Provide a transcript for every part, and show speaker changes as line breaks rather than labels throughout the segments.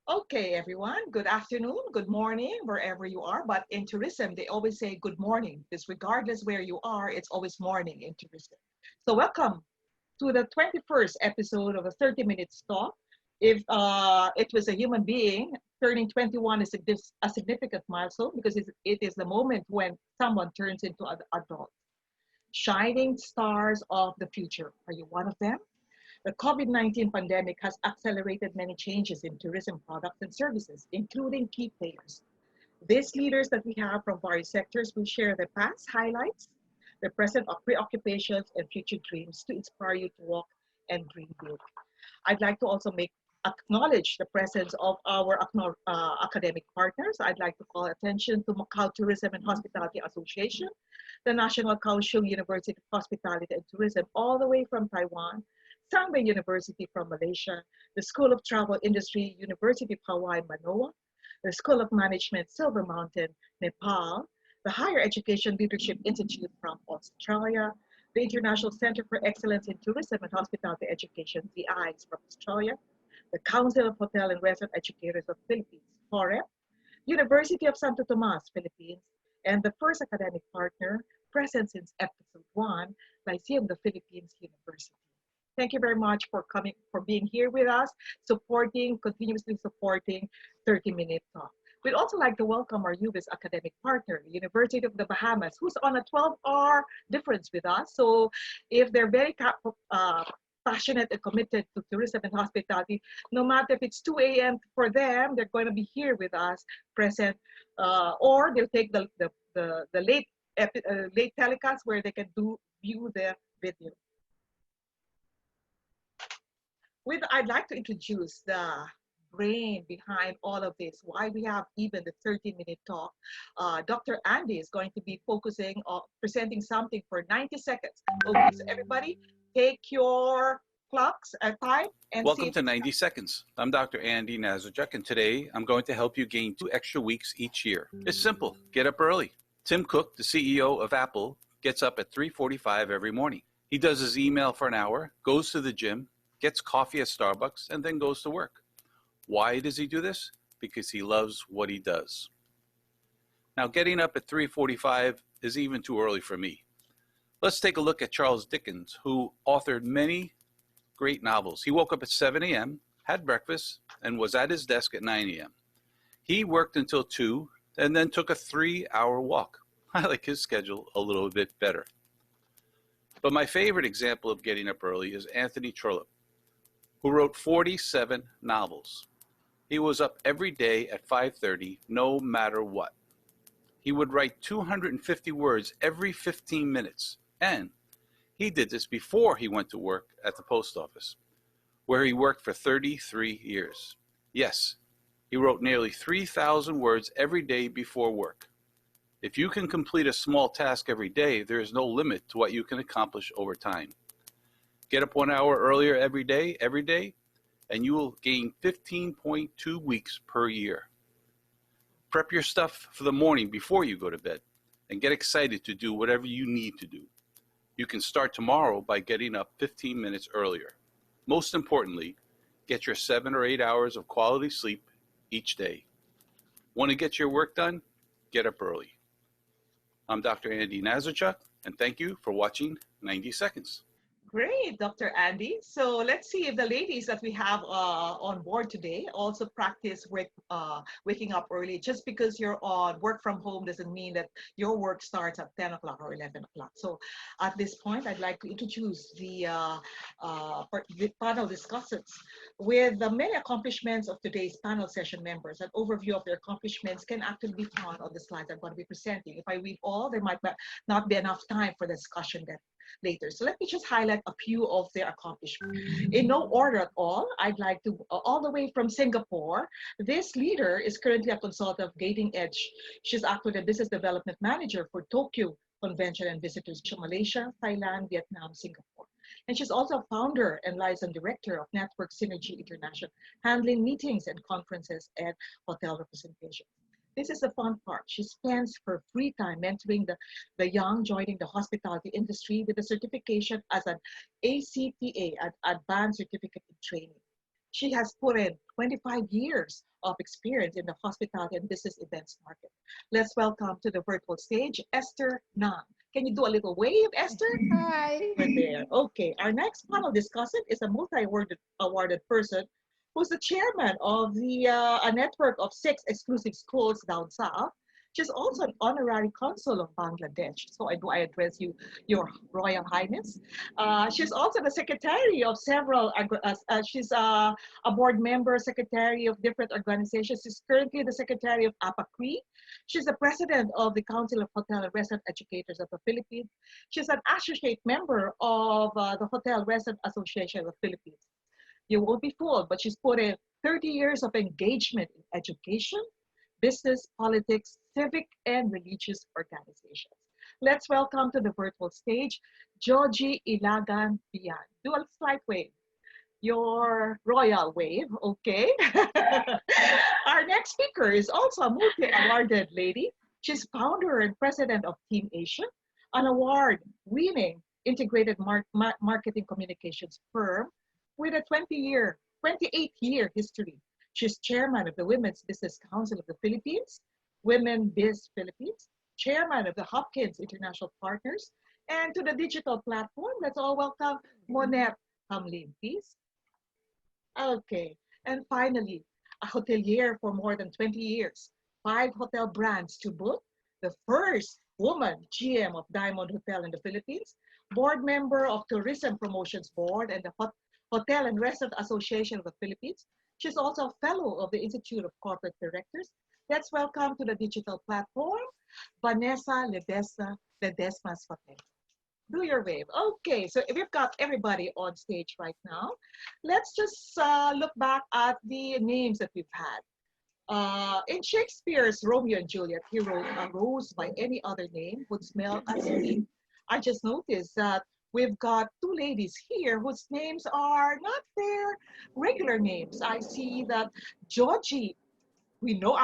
Okay, everyone. Good afternoon, good morning, wherever you are. But in tourism, they always say good morning because regardless where you are, it's always morning in tourism. So, welcome to the 21st episode of a 30 Minutes Talk. If it was a human being, turning 21 is a significant milestone because it is the moment when someone turns into an adult. Shining stars of the future. Are you one of them? The COVID-19 pandemic has accelerated many changes in tourism products and services, including key players. These leaders that we have from various sectors will share their past highlights, the present preoccupations, and future dreams to inspire you to walk and dream big. I'd like to also acknowledge the presence of our academic partners. I'd like to call attention to Macau Tourism and Hospitality Association, the National Kaohsiung University of Hospitality and Tourism, all the way from Taiwan, Sangbe University from Malaysia, the School of Travel Industry, University of Hawaii, Manoa, the School of Management, Silver Mountain, Nepal, the Higher Education Leadership Institute from Australia, the International Center for Excellence in Tourism and Hospitality Education, the ICE from Australia, the Council of Hotel and Resort Educators of Philippines, HOREP, University of Santo Tomas, Philippines, and the first academic partner, present since episode 1, Lyceum the Philippines University. Thank you very much for coming, for being here with us, continuously supporting 30-Minute Talk. We'd also like to welcome our UBIS academic partner, the University of the Bahamas, who's on a 12-hour difference with us. So if they're very passionate and committed to tourism and hospitality, no matter if it's 2 a.m. for them, they're going to be here with us, present, or they'll take the late telecast where they can view the video. I'd like to introduce the brain behind all of this, why we have even the 30-minute talk. Dr. Andy is going to be focusing on presenting something for 90 seconds. Okay, so everybody take your clocks at time and
Welcome to 90 Seconds. I'm Dr. Andy Nazarchuk, and today I'm going to help you gain 2 extra weeks each year. It's simple. Get up early. Tim Cook, the CEO of Apple, gets up at 3:45 every morning. He does his email for an hour, goes to the gym, gets coffee at Starbucks, and then goes to work. Why does he do this? Because he loves what he does. Now, getting up at 3:45 is even too early for me. Let's take a look at Charles Dickens, who authored many great novels. He woke up at 7 a.m., had breakfast, and was at his desk at 9 a.m. He worked until 2 and then took a 3-hour walk. I like his schedule a little bit better. But my favorite example of getting up early is Anthony Trollope, who wrote 47 novels. He was up every day at 5:30, no matter what. He would write 250 words every 15 minutes, and he did this before he went to work at the post office, where he worked for 33 years. Yes, he wrote nearly 3,000 words every day before work. If you can complete a small task every day, there is no limit to what you can accomplish over time. Get up 1 hour earlier every day, and you will gain 15.2 weeks per year. Prep your stuff for the morning before you go to bed, and get excited to do whatever you need to do. You can start tomorrow by getting up 15 minutes earlier. Most importantly, get your 7 or 8 hours of quality sleep each day. Want to get your work done? Get up early. I'm Dr. Andy Nazarchuk, and thank you for watching 90 Seconds.
Great, Dr. Andy. So let's see if the ladies that we have on board today also practice waking up early. Just because you're on work from home doesn't mean that your work starts at 10 o'clock or 11 o'clock. So at this point, I'd like to introduce the panel discussants. With the many accomplishments of today's panel session members, an overview of their accomplishments can actually be found on the slides I'm going to be presenting. If I read all, there might not be enough time for the discussion later. So let me just highlight a few of their accomplishments. In no order at all, I'd like to, all the way from Singapore, this leader is currently a consultant of GainingEdge. She's actually a business development manager for Tokyo Convention and Visitors, Malaysia, Thailand, Vietnam, Singapore. And she's also a founder and liaison director of Network Synergy International, handling meetings and conferences and hotel representation. This is the fun part. She spends her free time mentoring the young joining the hospitality industry with a certification as an ACTA, an Advanced Certificate in Training. She has put in 25 years of experience in the hospitality and business events market. Let's welcome to the virtual stage, Esther Nam. Can you do a little wave, Esther?
Hi.
We're there. Okay, our next panel discussant is a multi-awarded person who's the chairman of a network of 6 exclusive schools down south. She's also an honorary consul of Bangladesh. So I address you, Your Royal Highness. She's also the secretary of several, she's a board member, secretary of different organizations. She's currently the secretary of APACRI. She's the president of the Council of Hotel and Restaurant Educators of the Philippines. She's an associate member of the Hotel Restaurant Association of the Philippines. You won't be fooled, but she's put in 30 years of engagement in education, business, politics, civic, and religious organizations. Let's welcome to the virtual stage, Joji Ilagan Bian. Do a slight wave. Your royal wave, okay? Our next speaker is also a multi-awarded lady. She's founder and president of TeamAsia, an award-winning integrated marketing communications firm with a 28-year history. She's chairman of the Women's Business Council of the Philippines, Women Biz Philippines, chairman of the Hopkins International Partners, and to the digital platform, let's all welcome Monette Hamlin, please. Okay, and finally, a hotelier for more than 20 years, 5 hotel brands to boot, the first woman GM of Diamond Hotel in the Philippines, board member of Tourism Promotions Board and the Hotel and Restaurant Association of the Philippines. She's also a fellow of the Institute of Corporate Directors. Let's welcome to the digital platform, Vanessa Ledesma-Suatengco. Do your wave. Okay, so we've got everybody on stage right now. Let's just look back at the names that we've had. In Shakespeare's Romeo and Juliet, he wrote, "A rose by any other name would smell as sweet." I just noticed that we've got 2 ladies here whose names are not their regular names. I see that Joji,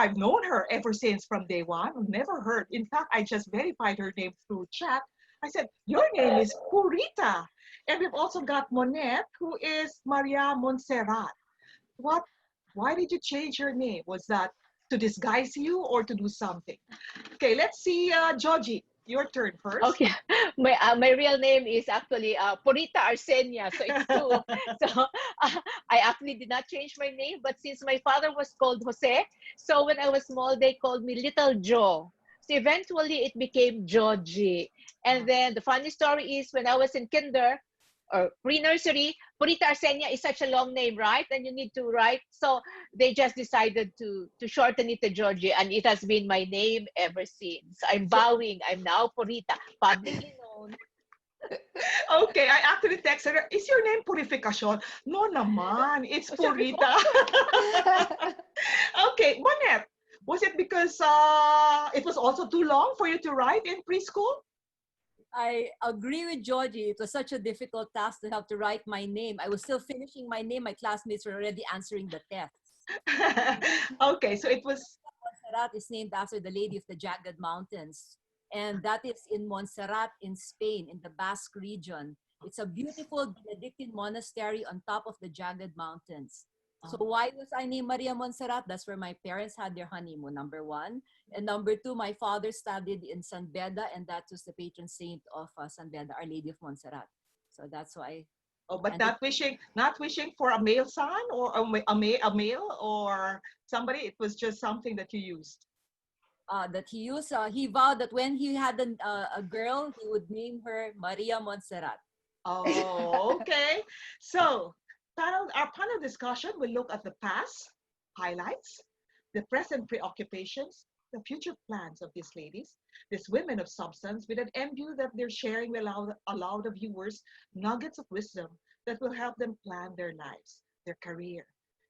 I've known her ever since from day one. I've never heard. In fact, I just verified her name through chat. I said, your name is Purita. And we've also got Monette, who is Maria Montserrat. Why did you change your name? Was that to disguise you or to do something? Okay, let's see, Joji, your turn first.
Okay, my real name is actually Purita Arsenia, so it's two. So I actually did not change my name, but since my father was called Jose, so when I was small, they called me Little Joe. So eventually it became Joji. And then the funny story is when I was in kinder or pre-nursery, Purita Arsenia is such a long name, right? And you need to write. So they just decided to shorten it to Joji, and it has been my name ever since. I'm bowing. I'm now Purita, publicly known.
Okay, I actually texted her, is your name Purificacion? No naman, it's Purita. Okay, Monette, was it because it was also too long for you to write in preschool?
I agree with Joji. It was such a difficult task to have to write my name. I was still finishing my name. My classmates were already answering the tests.
Okay, so it was...
Montserrat is named after the Lady of the Jagged Mountains. And that is in Montserrat in Spain, in the Basque region. It's a beautiful Benedictine monastery on top of the Jagged Mountains. So why was I named Maria Montserrat? That's where my parents had their honeymoon, number 1. And number 2, my father studied in San Beda, and that was the patron saint of San Beda, Our Lady of Montserrat. So that's why.
Oh, but not wishing for a male son or a male or somebody. It was just something that you used.
That he used. He vowed that when he had a girl, he would name her Maria Montserrat.
Oh, okay. So our panel discussion will look at the past highlights, the present preoccupations, the future plans of these ladies, these women of substance, with an end view that they're sharing will allow the viewers nuggets of wisdom that will help them plan their lives, their career.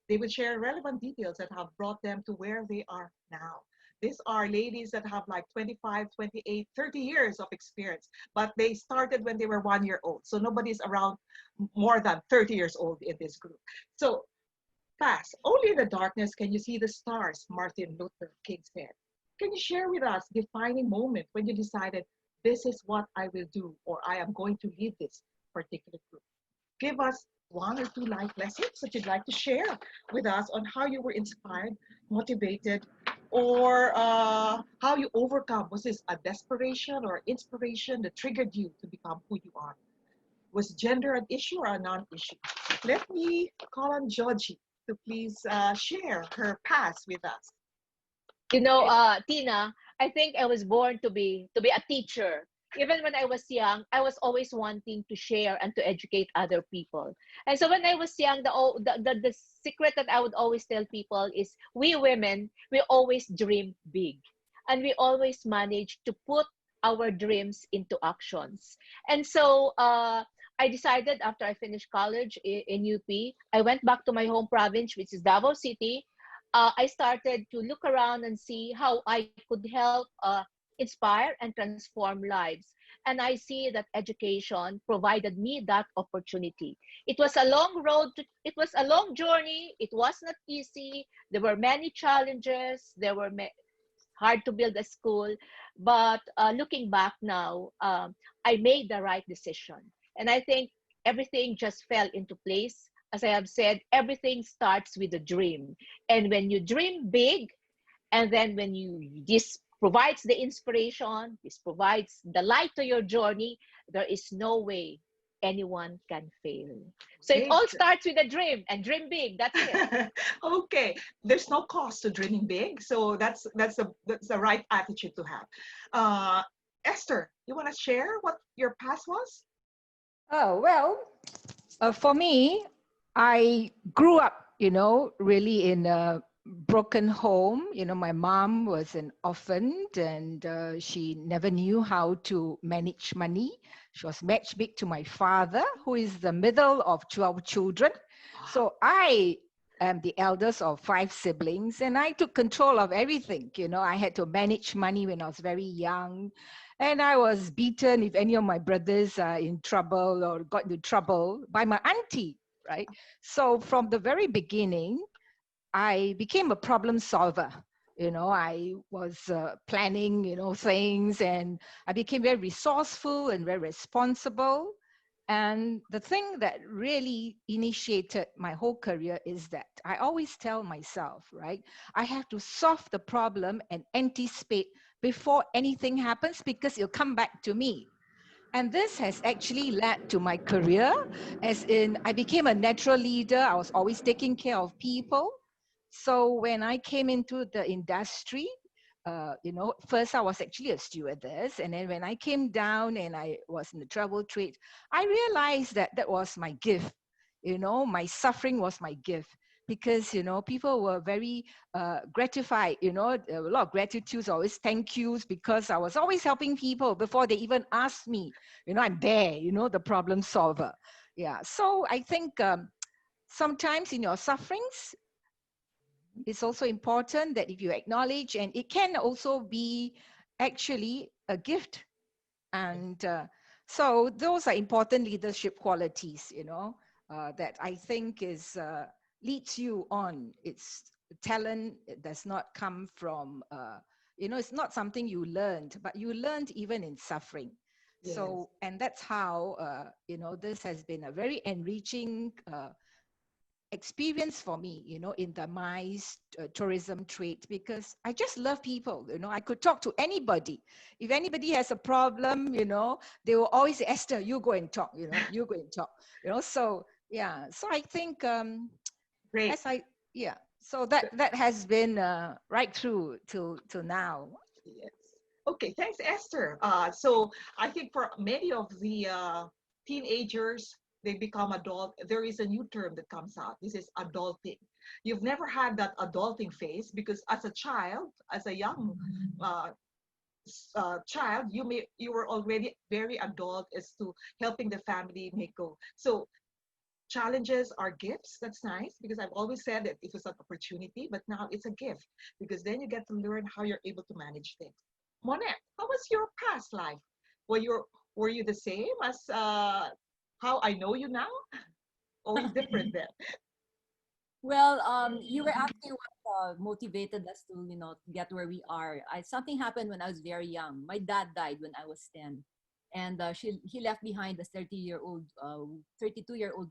They will share relevant details that have brought them to where they are now. These are ladies that have like 25, 28, 30 years of experience, but they started when they were 1 year old. So nobody's around more than 30 years old in this group. So fast, only in the darkness can you see the stars, Martin Luther King said. Can you share with us the defining moment when you decided, this is what I will do, or I am going to lead this particular group? Give us one or two life lessons that you'd like to share with us on how you were inspired, motivated, or how you overcome? Was this a desperation or inspiration that triggered you to become who you are? Was gender an issue or a non-issue? Let me call on Joji to please share her past with us.
Tina, I think I was born to be a teacher. Even when I was young, I was always wanting to share and to educate other people. And so when I was young, the secret that I would always tell people is we women, we always dream big. And we always manage to put our dreams into actions. And so I decided after I finished college in UP, I went back to my home province, which is Davao City. I started to look around and see how I could help inspire and transform lives. And I see that education provided me that opportunity. It was a long road, it was a long journey. It was not easy. There were many challenges. Hard to build a school. But looking back now, I made the right decision. And I think everything just fell into place. As I have said, everything starts with a dream. And when you dream big, and then when this provides the inspiration, this provides the light to your journey, there is no way anyone can fail. So it
Okay.
all starts with a dream, and dream big. That's it.
Okay, there's no cost to dreaming big, so that's the right attitude to have. Esther, you want to share what your past was?
Oh, well, for me, I grew up, really in a broken home. My mom was an orphan and she never knew how to manage money. She was matched big to my father, who is the middle of 12 children. So I am the eldest of 5 siblings and I took control of everything. I had to manage money when I was very young. And I was beaten if any of my brothers are in trouble or got into trouble by my auntie, right? So from the very beginning, I became a problem solver. I was planning, things, and I became very resourceful and very responsible. And the thing that really initiated my whole career is that I always tell myself, right, I have to solve the problem and anticipate before anything happens because it'll come back to me. And this has actually led to my career, as in I became a natural leader. I was always taking care of people. So when I came into the industry, first I was actually a stewardess. And then when I came down and I was in the travel trade, I realized that that was my gift. My suffering was my gift because, people were very gratified, a lot of gratitudes, always thank yous because I was always helping people before they even asked me, I'm there, the problem solver. Yeah. So I think sometimes in your sufferings, it's also important that if you acknowledge, and it can also be actually a gift. And so those are important leadership qualities, that I think leads you on. It's talent. It does not come from, it's not something you learned, but you learned even in suffering.
Yes.
So, and that's how, this has been a very enriching experience for me, in the MICE tourism trade, because I just love people. I could talk to anybody. If anybody has a problem, they will always say, Esther, you go and talk, you go and talk, so yeah. So I think,
Great.
so that has been right through till now.
Yes. Okay, thanks, Esther. So I think for many of the teenagers, they become adult. There is a new term that comes out. This is adulting. You've never had that adulting phase because as a child, as a young child, you were already very adult as to helping the family make go. So challenges are gifts. That's nice because I've always said that it was an opportunity, but now it's a gift because then you get to learn how you're able to manage things. Monette, how was your past life? Were you the same as how I know you now? Always different then.
Well, you were asking what motivated us to, get where we are. Something happened when I was very young. My dad died when I was 10. And he left behind a 32-year-old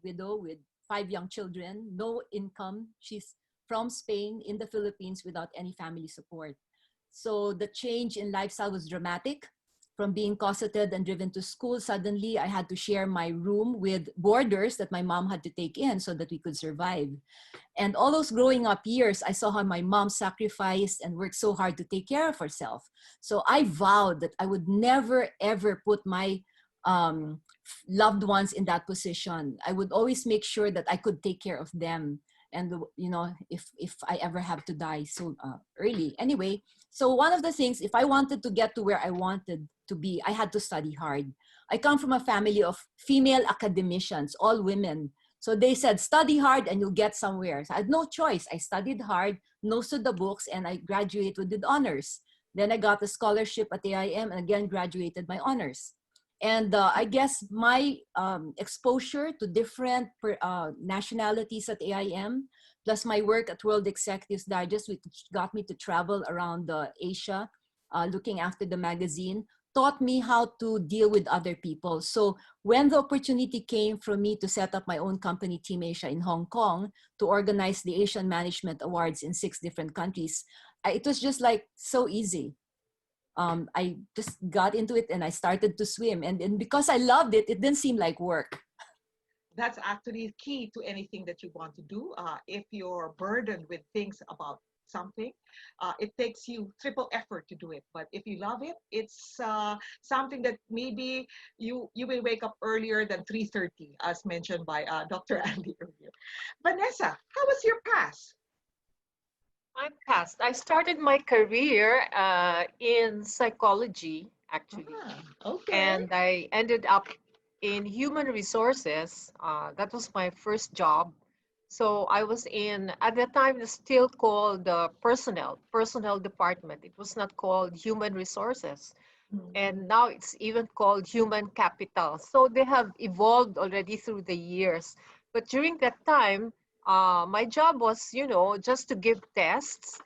widow with 5 young children, no income. She's from Spain in the Philippines without any family support. So the change in lifestyle was dramatic. From being cosseted and driven to school, suddenly I had to share my room with boarders that my mom had to take in so that we could survive. And all those growing up years, I saw how my mom sacrificed and worked so hard to take care of herself. So I vowed that I would never, ever put my loved ones in that position. I would always make sure that I could take care of them. And, you know, if I ever have to die so early. Anyway, so one of the things, if I wanted to get to where I wanted to be, I had to study hard. I come from a family of female academicians, all women. So they said, study hard and you'll get somewhere. So I had no choice. I studied hard, most of the books, and I graduated with honors. Then I got a scholarship at AIM and again graduated my honors. And I guess my exposure to different nationalities at AIM, plus my work at World Executives Digest, which got me to travel around Asia, looking after the magazine, taught me how to deal with other people. So when the opportunity came for me to set up my own company, TeamAsia, in Hong Kong, to organize the Asian Management Awards in 6 different countries, it was just like so easy. I just got into it and I started to swim. And because I loved it, it didn't seem like work.
That's actually key to anything that you want to do. If you're burdened with things about something, it takes you triple effort to do it. But if you love it, it's something that maybe you will wake up earlier than 3:30, as mentioned by Dr. Andy earlier. Vanessa, how was your past?
I'm past. I started my career in psychology, actually,
Okay.
and I ended up in human resources. That was my first job. So I was in, at that time, it's still called the personnel department. It was not called human resources. And now it's even called human capital. So they have evolved already through the years. But during that time, my job was, you know, just to give tests,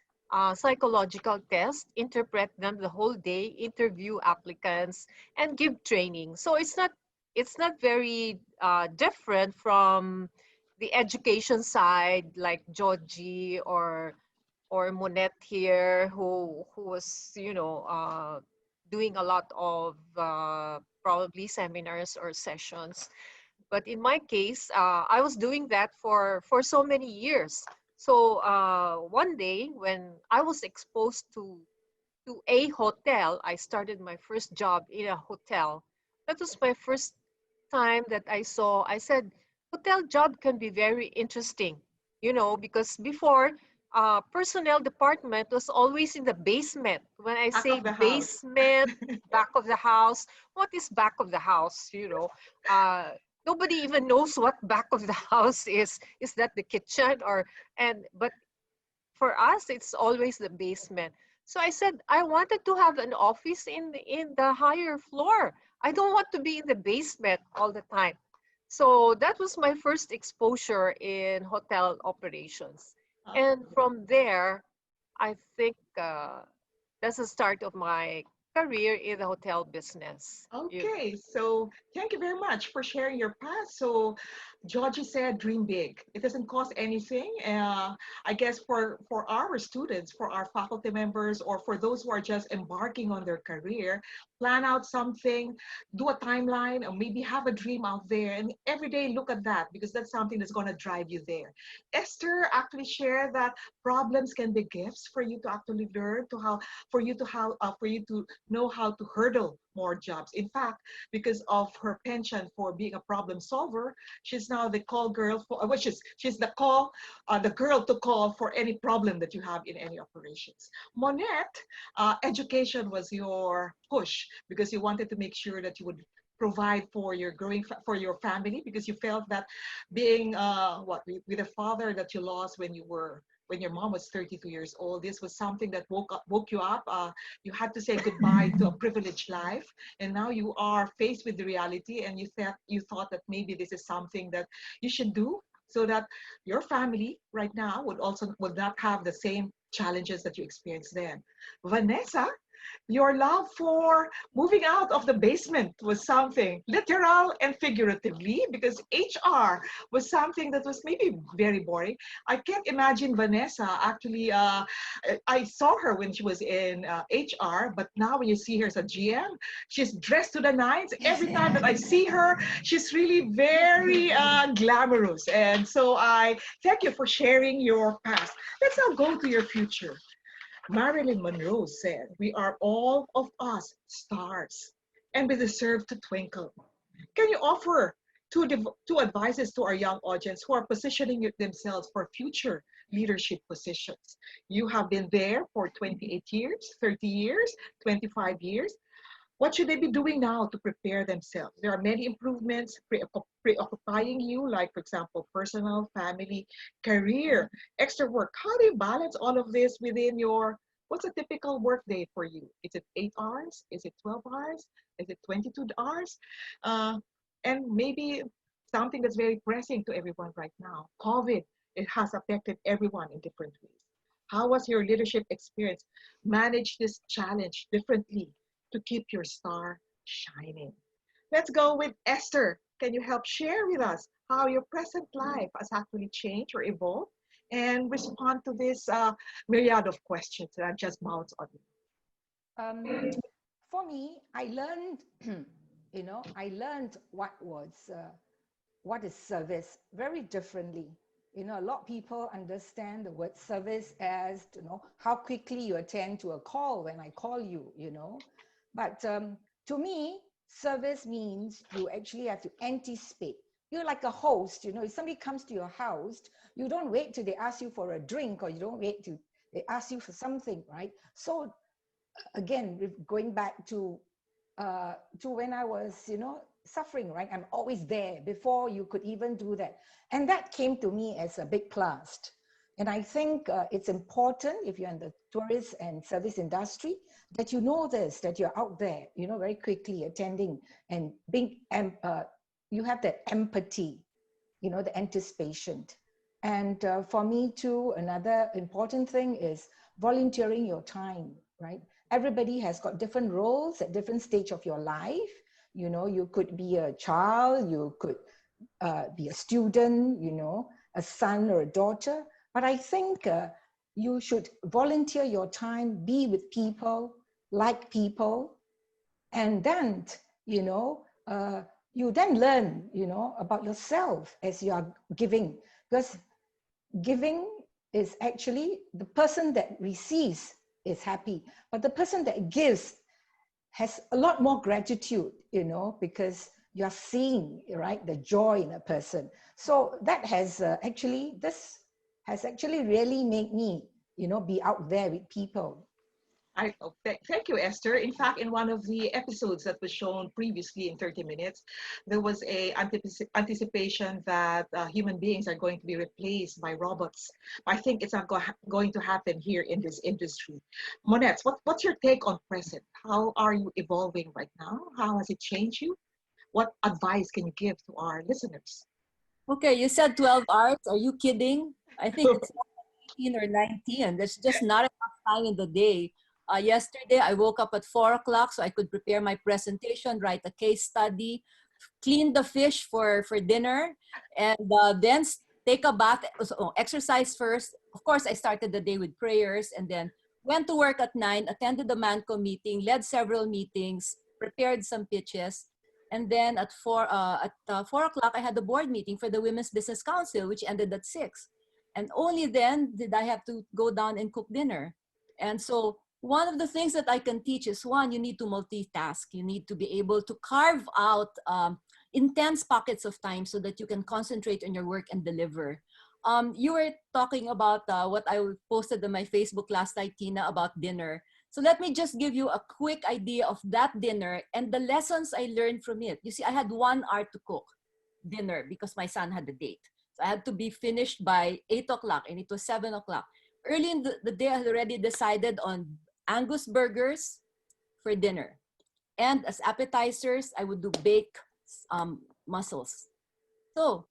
psychological tests, interpret them the whole day, interview applicants, and give training. So it's not very different from the education side, like Joji or Monette here, who was, you know, doing a lot of probably seminars or sessions. But in my case, I was doing that for so many years. So one day when I was exposed to a hotel, I started my first job in a hotel. That was my first time that I said, hotel job can be very interesting, you know, because before, personnel department was always in the basement. When I
Back
say
of the house.
basement, back of the house, what is back of the house, you know? Nobody even knows what back of the house is. Is that the kitchen but for us, it's always the basement. So I said, I wanted to have an office in the higher floor. I don't want to be in the basement all the time. So that was my first exposure in hotel operations. And from there, I think that's the start of my career in the hotel business.
Okay, so thank you very much for sharing your past. So, Georgie said, dream big. It doesn't cost anything. I guess for our students, for our faculty members, or for those who are just embarking on their career, plan out something, do a timeline, or maybe have a dream out there, and every day look at that because that's something that's going to drive you there. Esther actually shared that problems can be gifts for you to actually learn to how for you to know how to hurdle more jobs. In fact, because of her penchant for being a problem solver, she's now the call girl for, she's the girl to call for any problem that you have in any operations. Monette, education was your push because you wanted to make sure that you would provide for your for your family because you felt that being with a father that you lost when your mom was 32 years old, this was something that woke you up. You had to say goodbye to a privileged life, and now you are faced with the reality, and you thought that maybe this is something that you should do so that your family right now would not have the same challenges that you experienced then. Vanessa, Your love for moving out of the basement was something literal and figuratively, because HR was something that was maybe very boring. I can't imagine Vanessa actually. I saw her when she was in HR, but now when you see her as a GM, she's dressed to the nines. Every time that I see her, she's really very glamorous. And so I thank you for sharing your past. Let's now go to your future. Marilyn Monroe said, "We are all of us stars, and we deserve to twinkle." Can you offer two advices to our young audience who are positioning themselves for future leadership positions? You have been there for 28 years, 30 years, 25 years. What should they be doing now to prepare themselves? There are many improvements preoccupying you, like, for example, personal, family, career, extra work. How do you balance all of this within your, what's a typical work day for you? Is it 8 hours? Is it 12 hours? Is it 22 hours? And maybe something that's very pressing to everyone right now, COVID, it has affected everyone in different ways. How was your leadership experience? Manage this challenge differently to keep your star shining. Let's go with Esther. Can you help share with us how your present life has actually changed or evolved, and respond to this myriad of questions that I've just bounced on you?
For me, I learned, I learned what is service very differently. A lot of people understand the word service as, how quickly you attend to a call when I call you, But to me, service means you actually have to anticipate. You're like a host, if somebody comes to your house, you don't wait till they ask you for a drink, or you don't wait till they ask you for something, right? So again, going back to when I was, suffering, right? I'm always there before you could even do that. And that came to me as a big plus. And I think it's important, if you're in the tourist and service industry, that you know this, that you're out there, very quickly attending and being, you have that empathy, the anticipation. And for me too, another important thing is volunteering your time, right? Everybody has got different roles at different stage of your life. You could be a child, you could be a student, a son or a daughter. But I think you should volunteer your time, be with people, like people, and then, you then learn, about yourself as you are giving. Because giving is actually the person that receives is happy, but the person that gives has a lot more gratitude, because you're seeing, right, the joy in a person. So that has this has actually really made me, be out there with people.
Thank you, Esther. In fact, in one of the episodes that was shown previously in 30 Minutes, there was a anticipation that human beings are going to be replaced by robots. I think it's not going to happen here in this industry. Monette, what's your take on present? How are you evolving right now? How has it changed you? What advice can you give to our listeners?
Okay, you said 12 hours. Are you kidding? I think it's 18 or 19. There's just not enough time in the day. Yesterday, I woke up at 4 o'clock so I could prepare my presentation, write a case study, clean the fish for dinner, and then take a bath, exercise first. Of course, I started the day with prayers, and then went to work at 9, attended the MANCO meeting, led several meetings, prepared some pitches. And then at 4 o'clock, I had the board meeting for the Women's Business Council, which ended at 6. And only then did I have to go down and cook dinner. And so one of the things that I can teach is, one, you need to multitask. You need to be able to carve out intense pockets of time so that you can concentrate on your work and deliver. You were talking about what I posted on my Facebook last night, Tina, about dinner. So let me just give you a quick idea of that dinner and the lessons I learned from it. You see, I had 1 hour to cook dinner because my son had a date. So I had to be finished by 8 o'clock, and it was 7 o'clock. Early in the day, I had already decided on Angus burgers for dinner. And as appetizers, I would do baked mussels. So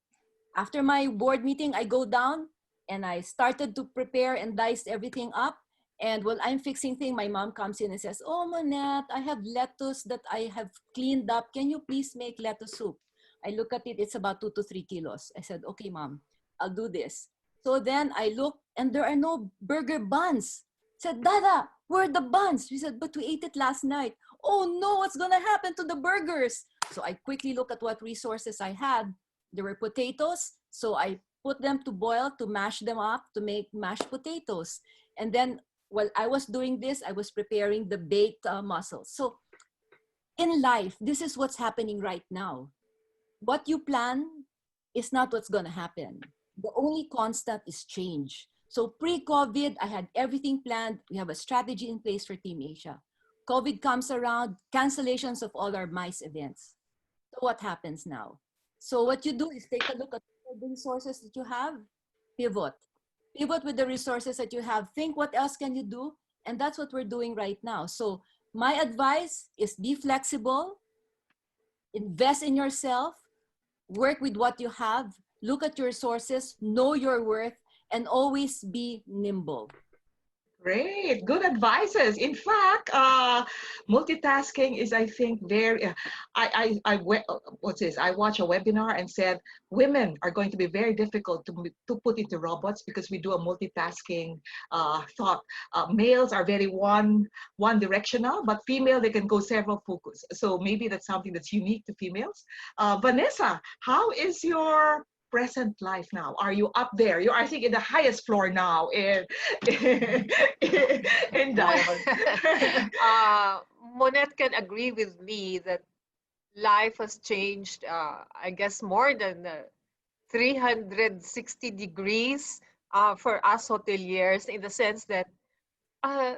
after my board meeting, I go down and I started to prepare and dice everything up. And while I'm fixing things, my mom comes in and says, "Oh, Monette, I have lettuce that I have cleaned up. Can you please make lettuce soup?" I look at it, it's about 2 to 3 kilos. I said, "Okay, mom, I'll do this." So then I look and there are no burger buns. I said, "Dada, where are the buns?" She said, "But we ate it last night." "Oh no, what's gonna happen to the burgers?" So I quickly look at what resources I had. There were potatoes, so I put them to boil to mash them up to make mashed potatoes. And then while I was doing this, I was preparing the baked mussels. So in life, this is what's happening right now. What you plan is not what's going to happen. The only constant is change. So pre-COVID, I had everything planned. We have a strategy in place for Team Asia. COVID comes around, cancellations of all our MICE events. So what happens now? So what you do is take a look at the resources that you have, pivot. Pivot with the resources that you have. Think what else can you do? And that's what we're doing right now. So my advice is be flexible, invest in yourself, work with what you have, look at your sources, know your worth, and always be nimble.
Great, good advices. In fact, multitasking is, I think, very. What's this? I watch a webinar and said women are going to be very difficult to put into robots because we do a multitasking thought. Males are very one directional, but female they can go several focus. So maybe that's something that's unique to females. Vanessa, how is your present life now? Are you up there? You're, I think, in the highest floor now in in Diamond.
Monette can agree with me that life has changed, I guess, more than 360 degrees for us hoteliers, in the sense that uh,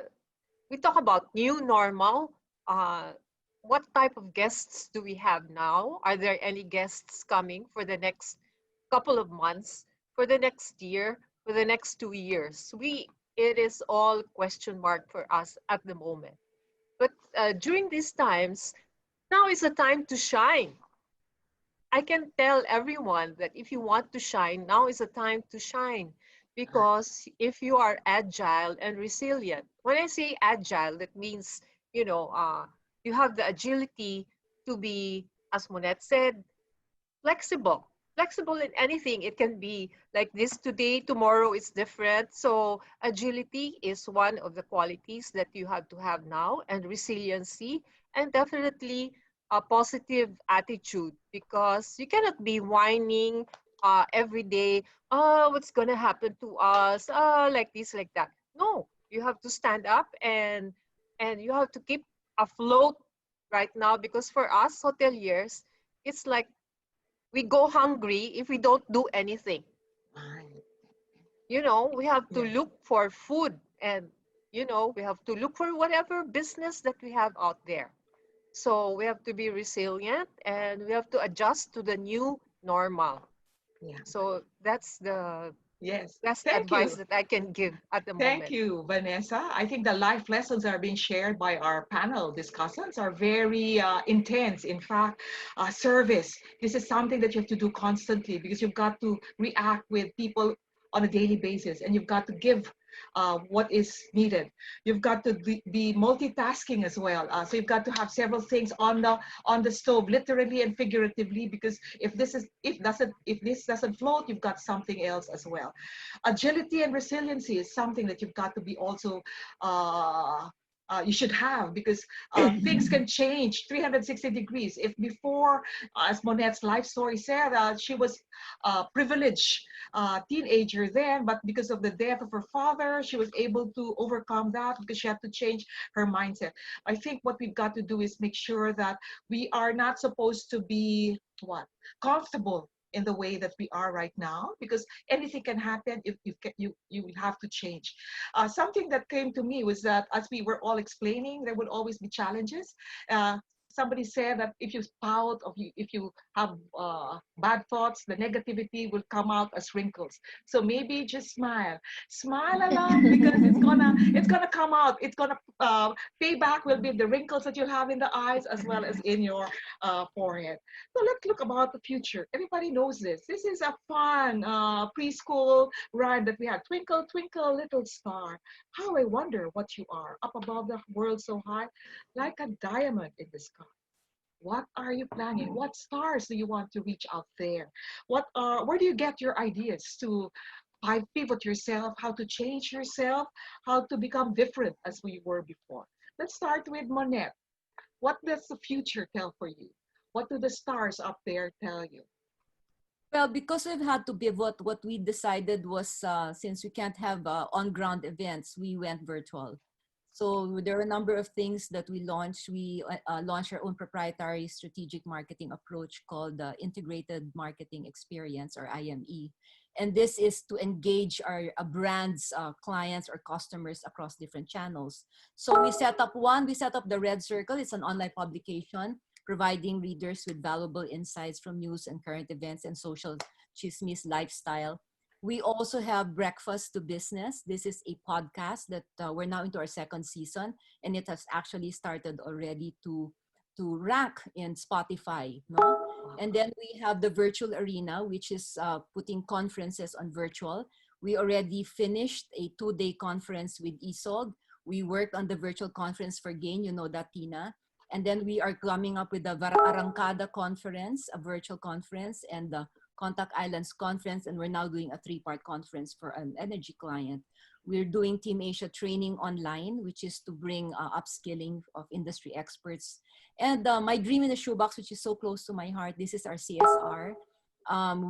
we talk about new normal. What type of guests do we have now? Are there any guests coming for the next couple of months, for the next year, for the next 2 years? It is all question mark for us at the moment. But during these times, now is a time to shine. I can tell everyone that if you want to shine, now is a time to shine. Because if you are agile and resilient, when I say agile, that means, you have the agility to be, as Monette said, flexible. Flexible in anything. It can be like this today, tomorrow is different. So agility is one of the qualities that you have to have now, and resiliency, and definitely a positive attitude, because you cannot be whining every day, oh, what's going to happen to us? Oh, like this, like that. No, you have to stand up, and you have to keep afloat right now, because for us hoteliers, it's like we go hungry if we don't do anything. We have to
Yeah.
look for food, and, we have to look for whatever business that we have out there. So we have to be resilient, and we have to adjust to the new normal.
Yeah.
So that's the
Yes.
best
Thank
advice
you.
that I can give at the
Thank
moment.
you, Vanessa. I think the life lessons that are being shared by our panel discussants are very intense. In fact, service, this is something that you have to do constantly because you've got to react with people on a daily basis and you've got to give what is needed. You've got to be multitasking as well. So you've got to have several things on the stove, literally and figuratively, because if this doesn't float, you've got something else as well. Agility and resiliency is something that you've got to be also you should have, because things can change 360 degrees. If before, as Monette's life story said, she was a privileged teenager then, but because of the death of her father, she was able to overcome that because she had to change her mindset. I think what we've got to do is make sure that we are not supposed to be comfortable in the way that we are right now, because anything can happen. If you will have to change. Something that came to me was that as we were all explaining, there would always be challenges. Somebody said that if you pout, or if you have bad thoughts, the negativity will come out as wrinkles. So maybe just smile a lot, because it's gonna come out. It's gonna payback will be the wrinkles that you have in the eyes as well as in your forehead. So let's look about the future. Everybody knows this. This is a fun preschool rhyme that we have. Twinkle, twinkle, little star. How I wonder what you are up above the world so high, like a diamond in the sky. What are you planning? What stars do you want to reach out there? Where do you get your ideas to pivot yourself, how to change yourself, how to become different as we were before? Let's start with Monette. What does the future tell for you? What do the stars up there tell you?
Well, because we've had to pivot, what we decided was since we can't have on-ground events, we went virtual. So there are a number of things that we launched. We launched our own proprietary strategic marketing approach called Integrated Marketing Experience, or IME. And this is to engage our brands, clients, or customers across different channels. So we set up the Red Circle. It's an online publication providing readers with valuable insights from news and current events and social chismes lifestyle. We also have Breakfast to Business. This is a podcast that we're now into our second season, and it has actually started already to rank in Spotify. No? And then we have the Virtual Arena, which is putting conferences on virtual. We already finished a 2-day conference with ESOG. We worked on the virtual conference for Gain, you know that, Tina. And then we are coming up with the Arrancada conference, a virtual conference, and the Contact Islands conference, and we're now doing a 3-part conference for an energy client. We're doing TeamAsia training online, which is to bring upskilling of industry experts. And my dream in a shoebox, which is so close to my heart, this is our CSR.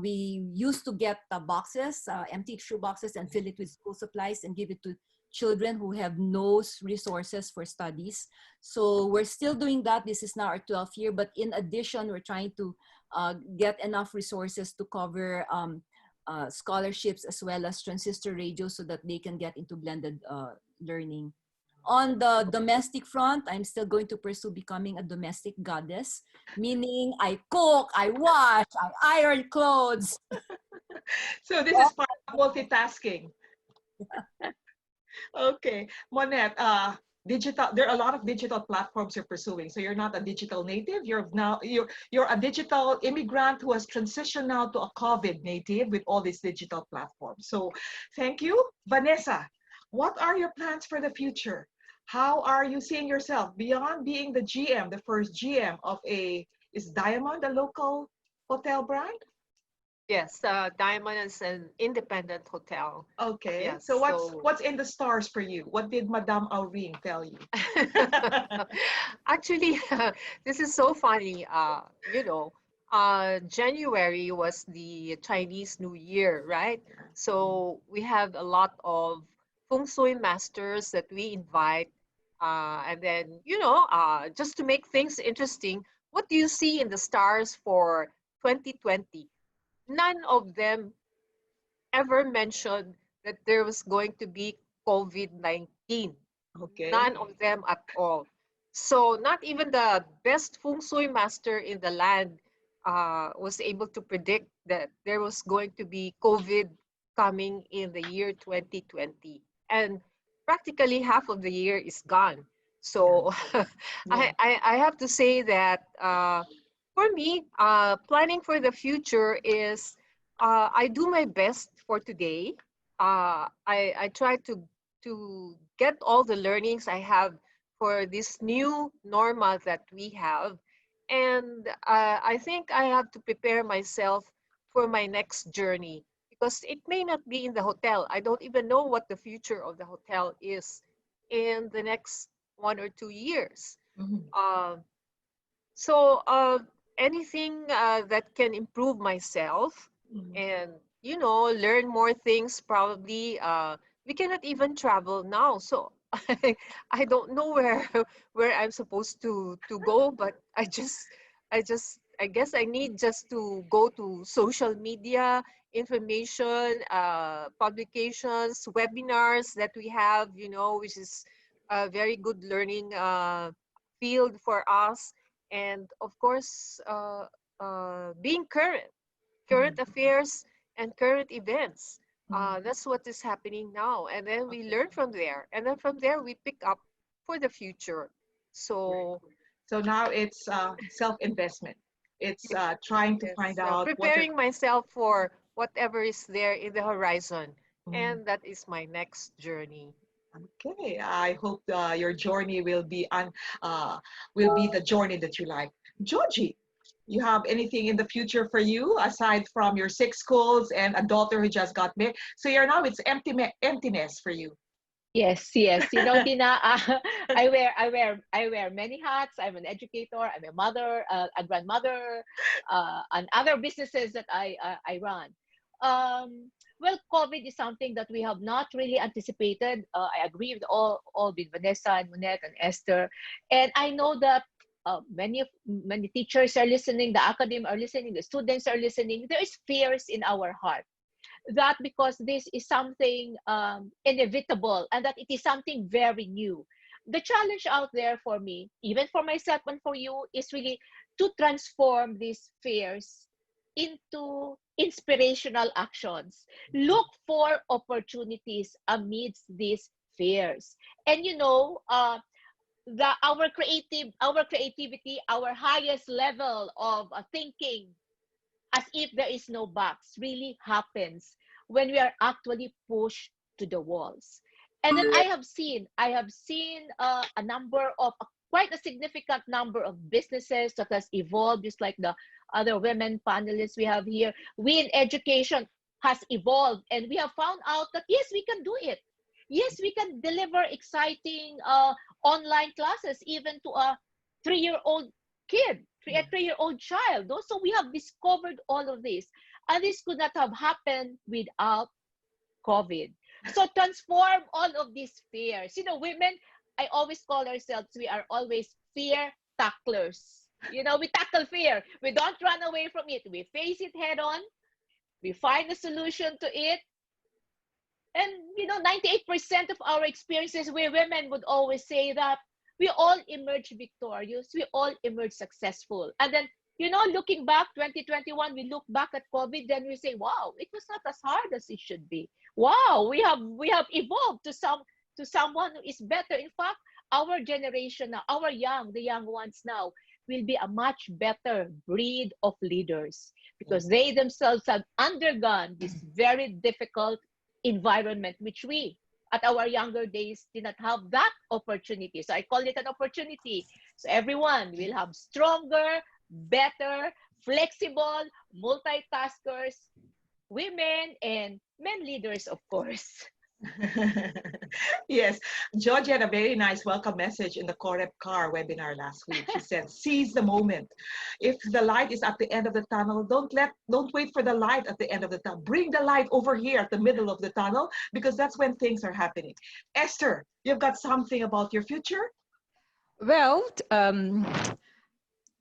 We used to get boxes, empty shoe boxes, and fill it with school supplies and give it to children who have no resources for studies. So we're still doing that. This is now our 12th year, but in addition, we're trying to get enough resources to cover scholarships as well as transistor radio so that they can get into blended learning. On the domestic front, I'm still going to pursue becoming a domestic goddess, meaning I cook, I wash, I iron clothes.
So this is part of multitasking. Okay, Monette, digital. There are a lot of digital platforms you're pursuing. So you're not a digital native. You're a digital immigrant who has transitioned now to a COVID native with all these digital platforms. So, thank you, Vanessa. What are your plans for the future? How are you seeing yourself beyond being the GM, the first GM of is Diamond a local hotel brand?
Yes, Diamond is an independent hotel.
Okay.
Yes,
So what's in the stars for you? What did Madame Auring tell you?
Actually, this is so funny. January was the Chinese New Year, right? So we have a lot of feng shui masters that we invite. And then, just to make things interesting, what do you see in the stars for 2020? None of them ever mentioned that there was going to be COVID-19.
Okay.
None of them at all. So not even the best feng shui master in the land was able to predict that there was going to be COVID coming in the year 2020. And practically half of the year is gone. So
Yeah.
I have to say that for me, planning for the future is I do my best for today. I try to get all the learnings I have for this new normal that we have. And I think I have to prepare myself for my next journey because it may not be in the hotel. I don't even know what the future of the hotel is in the next 1 or 2 years.
Mhm.
So anything that can improve myself
Mhm.
and learn more things. Probably we cannot even travel now, so I don't know where I'm supposed to go, but I guess I need just to go to social media information, publications, webinars that we have, which is a very good learning field for us. And of course, being current affairs and current events.
Mhm.
That's what is happening now. And then we learn from there. And then from there, we pick up for the future.
Great.
So
So now it's self-investment. It's trying to find
yes,
out what are.
preparing myself for whatever is there in the horizon,
Mm,
and that is my next journey.
okay, I hope your journey will be the journey that you like. Joji, you have anything in the future for you aside from your 6 schools and a daughter who just got married? So you're now it's emptiness for you.
Yes, yes. Tina, I wear many hats. I'm an educator. I'm a mother, a grandmother, and other businesses that I run. Well, COVID is something that we have not really anticipated. I agree with all with Vanessa and Monette and Esther, and I know that many teachers are listening, the academy are listening, the students are listening. There is fears in our heart that because this is something inevitable and that it is something very new. The challenge out there for me, even for myself and for you, is really to transform these fears into inspirational actions. Look for opportunities amidst these fears. And our creativity, our highest level of thinking as if there is no box really happens when we are actually pushed to the walls. And then I have seen a number of quite a significant number of businesses that has evolved, just like the other women panelists we have here. We in education has evolved, and we have found out that yes, we can do it. Yes, we can deliver exciting online classes even to a 3-year-old kid, a 3-year-old child. So we have discovered all of this. And this could not have happened without COVID. So transform all of these fears. Women, I always call ourselves, we are always fear tacklers. We tackle fear. We don't run away from it. We face it head on. We find a solution to it. And 98% of our experiences, we women would always say that we all emerge victorious, we all emerge successful. And then, looking back, 2021, we look back at COVID, then we say, wow, it was not as hard as it should be. Wow, we have evolved to someone who is better. In fact, our generation now, the young ones now, will be a much better breed of leaders because they themselves have undergone this very difficult environment, which we at our younger days did not have that opportunity. So I call it an opportunity. So everyone will have stronger, better, flexible, multitaskers, women and men leaders, of course.
Yes, George had a very nice welcome message in the Corep Car webinar last week. She said, "Seize the moment. If the light is at the end of the tunnel, don't wait for the light at the end of the tunnel. Bring the light over here at the middle of the tunnel because that's when things are happening." Esther, you've got something about your future?
Well,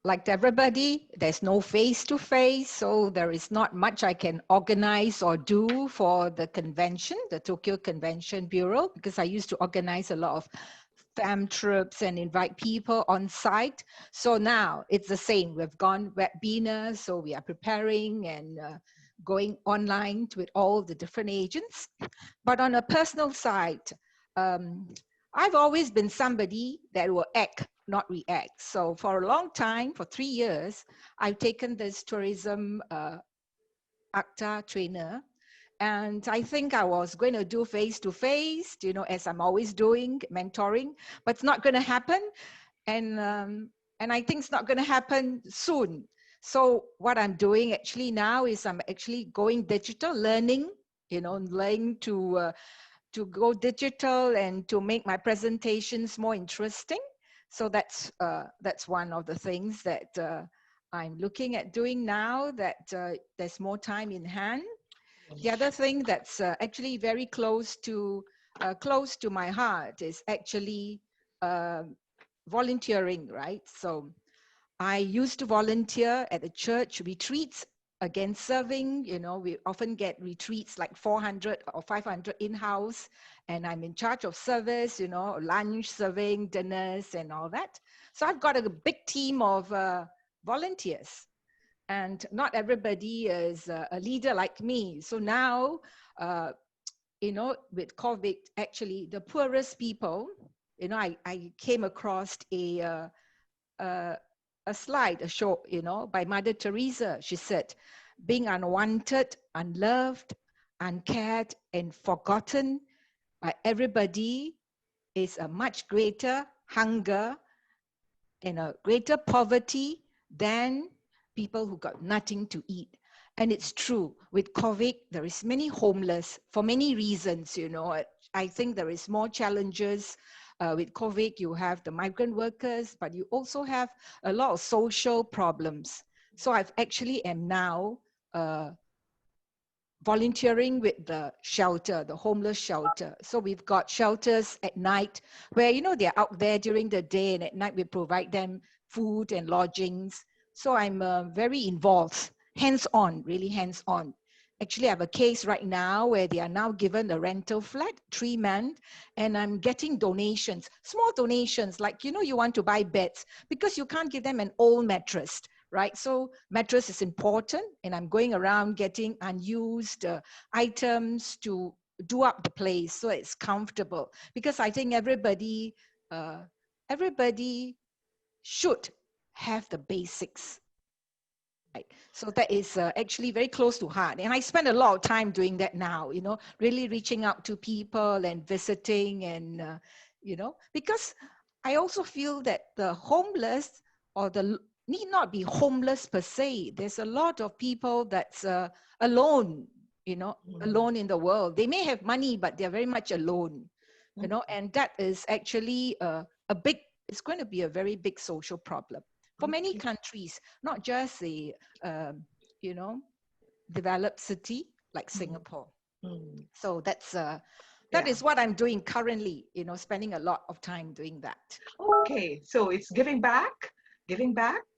like everybody, there's no face-to-face, so there is not much I can organize or do for the convention, the Tokyo Convention Bureau, because I used to organize a lot of fam trips and invite people on site. So now it's the same. We've gone webinar, so we are preparing and going online with all the different agents. But on a personal side, I've always been somebody that will act, not react. So for a long time, for 3 years, I've taken this tourism ACTA trainer. And I think I was going to do face-to-face, as I'm always doing, mentoring, but it's not going to happen. And I think it's not going to happen soon. So what I'm doing actually now is I'm actually going digital, learning to go digital and to make my presentations more interesting. So that's one of the things that I'm looking at doing now that there's more time in hand. The other thing that's actually very close to my heart is actually volunteering, right? So I used to volunteer at the church retreats. Again, serving, we often get retreats like 400 or 500 in-house, and I'm in charge of service, lunch, serving, dinners, and all that. So I've got a big team of volunteers, and not everybody is a leader like me. So now, with COVID, actually, the poorest people You know, I came across a slide, a show, you know, by Mother Teresa. She said, being unwanted, unloved, uncared, and forgotten by everybody is a much greater hunger and a greater poverty than people who got nothing to eat. And it's true, with COVID, there is many homeless for many reasons, you know. I think there is more challenges. With COVID, you have the migrant workers, but you also have a lot of social problems. So I've actually am now volunteering with the shelter, the homeless shelter. So we've got shelters at night where, you know, they're out there during the day, and at night we provide them food and lodgings. So I'm very involved, hands-on, really hands-on. Actually, I have a case right now where they are now given a rental flat, 3-man, and I'm getting donations, small donations, like, you know, you want to buy beds because you can't give them an old mattress, right? So mattress is important, and I'm going around getting unused items to do up the place so it's comfortable, because I think everybody should have the basics. Right. So that is actually very close to heart. And I spend a lot of time doing that now, you know, really reaching out to people and visiting and, you know, because I also feel that the homeless or the need not be homeless per se. There's a lot of people that's alone, you know, alone in the world. They may have money, but they're very much alone, you know, and that is actually it's going to be a very big social problem for many countries, not just a, you know, developed city like Singapore. So that is what I'm doing currently, you know, spending a lot of time doing that.
Okay, so it's giving back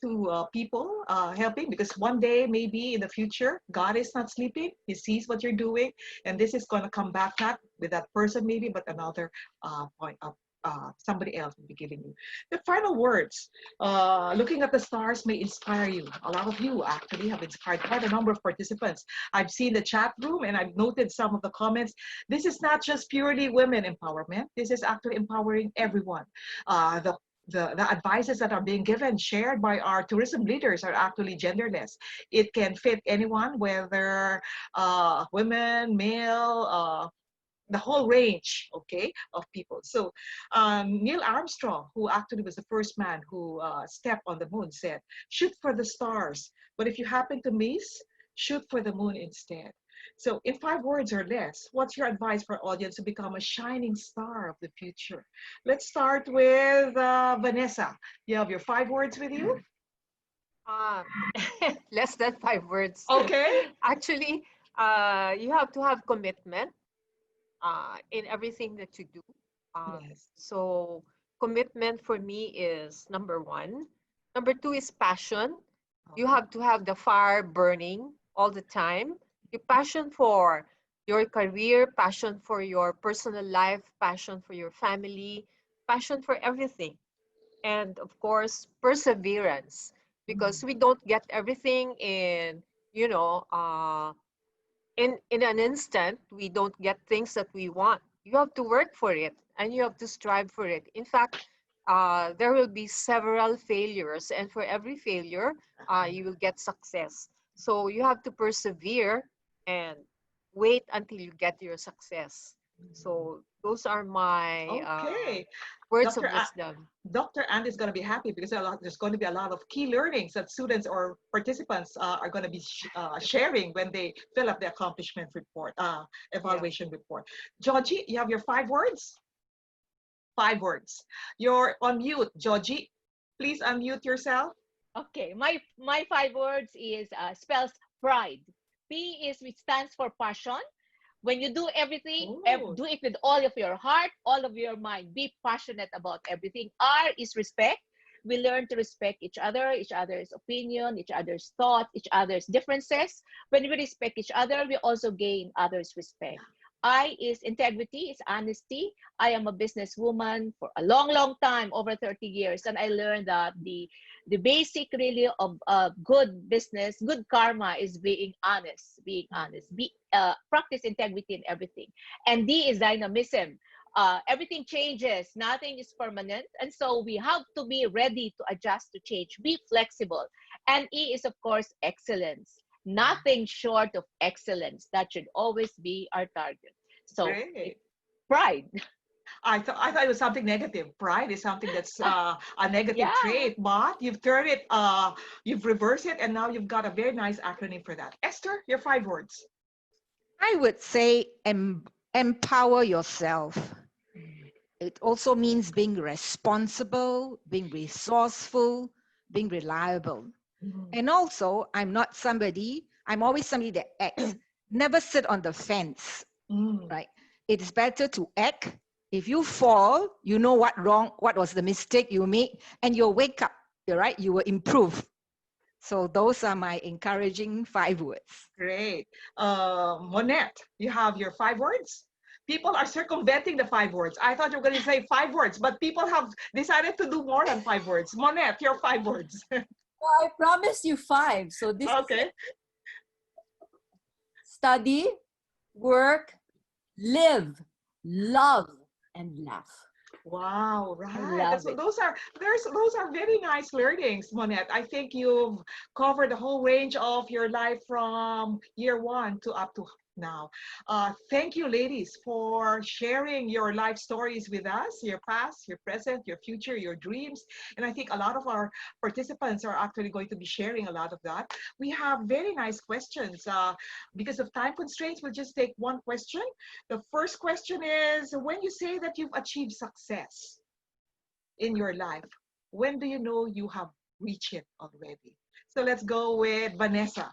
to people, helping, because one day, maybe in the future, God is not sleeping. He sees what you're doing, and this is going to come back, not with that person maybe, but another point of somebody else will be giving you. The final words, looking at the stars may inspire you. A lot of you actually have inspired quite a number of participants. I've seen the chat room and I've noted some of the comments. This is not just purely women empowerment. This is actually empowering everyone. The advices that are being given, shared by our tourism leaders, are actually genderless. It can fit anyone, whether women, male, the whole range, okay, of people. So Neil Armstrong, who actually was the first man who stepped on the moon, said, shoot for the stars, but if you happen to miss, shoot for the moon instead. So in 5 words or less, what's your advice for our audience to become a shining star of the future? Let's start with Vanessa. You have your 5 words with you?
Less than 5 words.
Okay.
Actually, you have to have commitment in everything that you do.
Yes.
So commitment for me is number 1. Number 2 is passion. You have to have the fire burning all the time. Your passion for your career, passion for your personal life, passion for your family, passion for everything. And of course, perseverance, because we don't get everything in, you know, in an instant. We don't get things that we want. You have to work for it and you have to strive for it. In fact, there will be several failures, and for every failure, you will get success. So you have to persevere and wait until you get your success. So those are my
Okay.
words of
Dr.
wisdom.
Dr. Andy is going to be happy because there's going to be a lot of key learnings that students or participants are going to be sharing when they fill up the accomplishment report, evaluation report. Joji, you have your 5 words? 5 words. You're on mute, Joji. Please unmute yourself.
Okay, my 5 words is spells pride. P is which stands for passion. When you do everything, do it with all of your heart, all of your mind. Be passionate about everything. R is respect. We learn to respect each other's opinion, each other's thoughts, each other's differences. When we respect each other, we also gain others' respect. I is integrity, is honesty. I am a businesswoman for a long, long time, over 30 years, and I learned that the basic really of good business, good karma is being honest, practice integrity in everything. And D is dynamism. everything changes. Nothing is permanent. And so we have to be ready to adjust to change, be flexible. And E is, of course, excellence. Nothing short of excellence. That should always be our target. So
Great.
pride.
I thought it was something negative. Pride is something that's a negative
Yeah.
trait, but you've turned it, you've reversed it, and now you've got a very nice acronym for that. Esther, your 5 words.
I would say empower yourself. It also means being responsible, being resourceful, being reliable. And also, I'm always somebody that acts. Never sit on the fence,
Mm.
right? It's better to act. If you fall, you know what was the mistake you made, and you'll wake up, right? You will improve. So those are my encouraging 5 words.
Great. Monette, you have your 5 words? People are circumventing the 5 words. I thought you were going to say 5 words, but people have decided to do more than 5 words. Monette, your 5 words.
Well, I promised you 5. So this is
Okay.
study, work, live, love, and laugh.
Wow, right.
love it.
Those are very nice learnings, Monette. I think you've covered the whole range of your life from year 1 to up to now. Thank you, ladies, for sharing your life stories with us, your past, your present, your future, your dreams. And I think a lot of our participants are actually going to be sharing a lot of that. We have very nice questions. Because of time constraints, we'll just take one question. The first question is, when you say that you've achieved success in your life, when do you know you have reached it already? So let's go with Vanessa.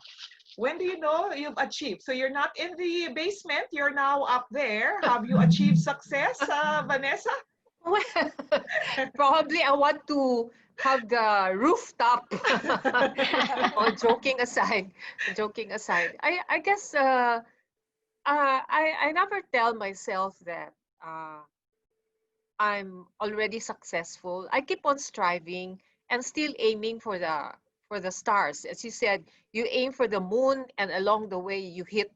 When do you know you've achieved? So you're not in the basement, you're now up there. Have you achieved success, Vanessa?
Well, probably I want to have the rooftop. Oh, joking aside. I guess I never tell myself that I'm already successful. I keep on striving and still aiming for the stars. As you said, you aim for the moon, and along the way you hit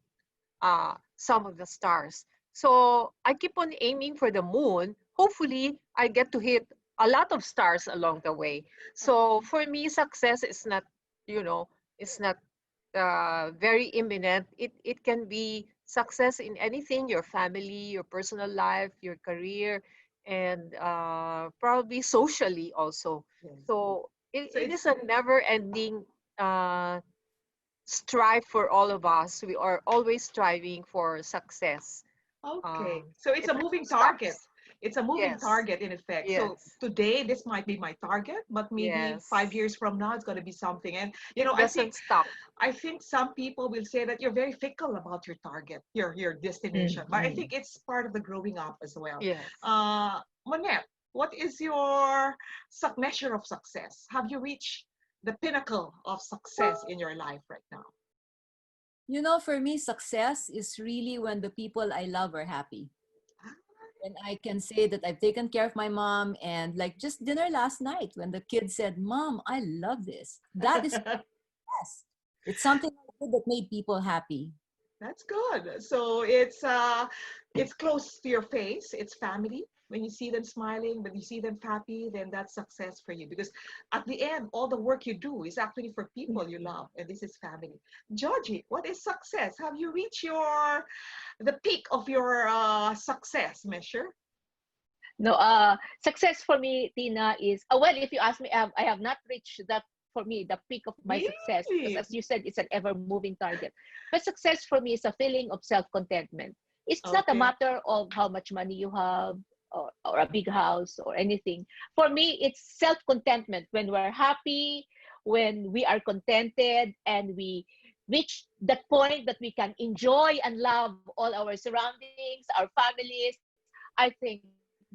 some of the stars. So I keep on aiming for the moon. Hopefully, I get to hit a lot of stars along the way. So for me, success is not, you know, it's not very imminent. It can be success in anything: your family, your personal life, your career, and probably socially also.
Yes.
So
So
it
it's
is a never-ending strive for all of us. We are always striving for success.
okay. So it's
It
a
never
moving target.
stops.
It's a moving
Yes,
target in effect. So
yes,
today, this might be my target, but maybe
yes.
5 years from now, it's going to be something. And
It
I think
doesn't stop.
some people will say that you're very fickle about your target, your destination. But I think
Mm-hmm.
it's part of the growing up as well.
Yes.
Monette, what is your measure of success? Have you reached the pinnacle of success in your life right now?
You know, for me, success is really when the people I love are happy. When I can say that I've taken care of my mom, and like just dinner last night when the kid said, "Mom, I love this." That is success. It's something I did that made people happy.
That's good. So it's close to your face. It's family. When you see them smiling, when you see them happy, then that's success for you. Because at the end, all the work you do is actually for people you love, and this is family. Joji, what is success? Have you reached the peak of your success measure?
No, success for me, Tina, is well. If you ask me, I have not reached that. For me, the peak of my success, because
Really?
as you said, it's an ever moving target. But success for me is a feeling of self contentment. It's not a
Okay.
matter of how much money you have, or a big house or anything. For me, it's self contentment. When we're happy, when we are contented, and we reach that point that we can enjoy and love all our surroundings, our families, I think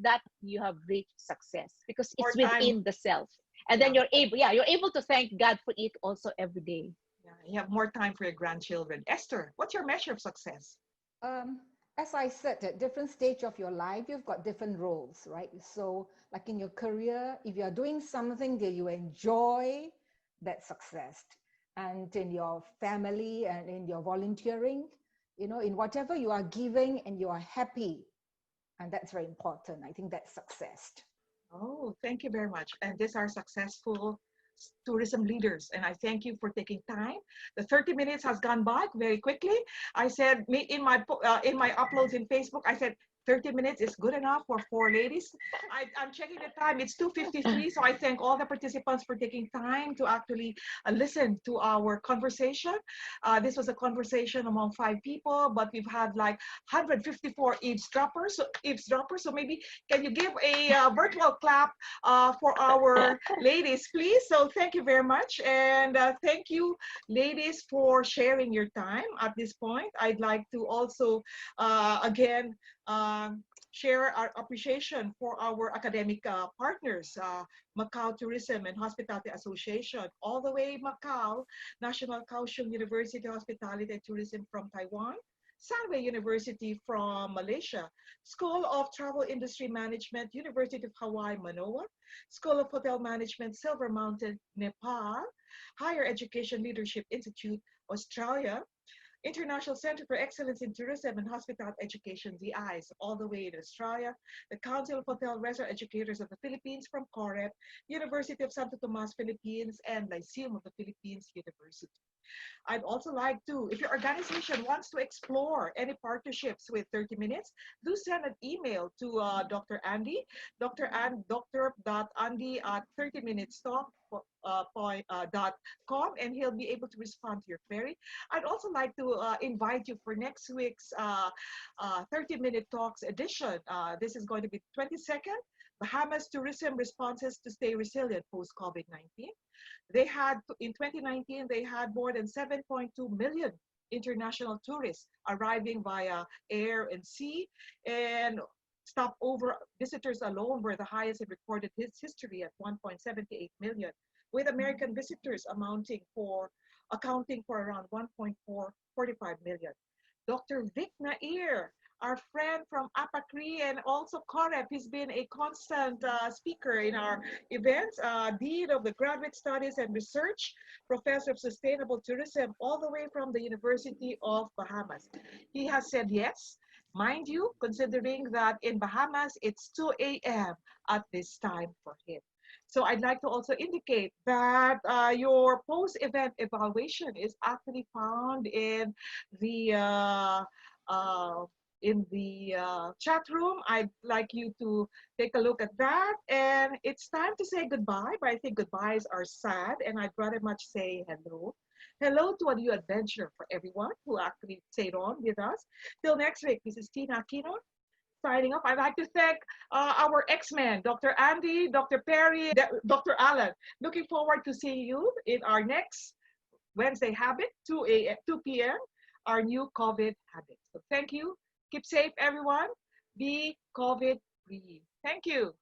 that you have reached success, because
More
it's
time.
within the self. And then
Yeah.
you're able to thank God for it also every day.
Yeah. You have more time for your grandchildren. Esther, what's your measure of success?
Um, as I said, at different stage of your life, you've got different roles, right? So, like in your career, if you are doing something that you enjoy, that's success. And in your family and in your volunteering, in whatever you are giving and you are happy, And that's very important. I think that's success.
Oh, thank you very much. And these are successful tourism leaders. And I thank you for taking time. The 30 minutes has gone by very quickly. I said in my uploads in Facebook, I said 30 minutes is good enough for 4 ladies. I'm checking the time. It's 2:53. So I thank all the participants for taking time to actually listen to our conversation. This was a conversation among 5 people, but we've had like 154 eavesdroppers. So maybe can you give a virtual clap for our ladies, please? So thank you very much. And thank you, ladies, for sharing your time at this point. I'd like to also, again, share our appreciation for our academic partners, Macau Tourism and Hospitality Association, all the way Macau, National Kaohsiung University Hospitality and Tourism from Taiwan, Sunway University from Malaysia, School of Travel Industry Management, University of Hawaii, Manoa, School of Hotel Management, Silver Mountain, Nepal, Higher Education Leadership Institute, Australia, International Center for Excellence in Tourism and Hospitality Education, the ICE, all the way in Australia, the Council of Hotel Restaurant Educators of the Philippines from COREP, University of Santo Tomas, Philippines, and Lyceum of the Philippines University. I'd also like to, if your organization wants to explore any partnerships with 30 Minutes, do send an email to Dr. Andy, dr.andy@30minutestalk.com, and he'll be able to respond to your query. I'd also like to invite you for next week's 30-minute talks edition. This is going to be 22nd, Bahamas Tourism Responses to Stay Resilient Post-COVID-19. They had, in 2019, they had more than 7.2 million international tourists arriving via air and sea, and stopover visitors alone were the highest in recorded history at 1.78 million, with American visitors accounting for around 1.45 million. Dr. Vic Nair, our friend from APACRI and also COREP, he's been a constant speaker in our events, Dean of the Graduate Studies and Research, Professor of Sustainable Tourism, all the way from the University of Bahamas. He has said yes, mind you, considering that in Bahamas, it's 2 a.m. at this time for him. So I'd like to also indicate that your post-event evaluation is actually found in the chat room. I'd like you to take a look at that. And it's time to say goodbye, but I think goodbyes are sad, and I'd rather much say hello. Hello to a new adventure for everyone who actually stayed on with us. Till next week, this is Tina Aquino signing off. I'd like to thank our X-Men, Dr. Andy, Dr. Perry, Dr. Alan. Looking forward to seeing you in our next Wednesday Habit, 2 p.m., our new COVID habit. So thank you. Keep safe, everyone. Be COVID-free. Thank you.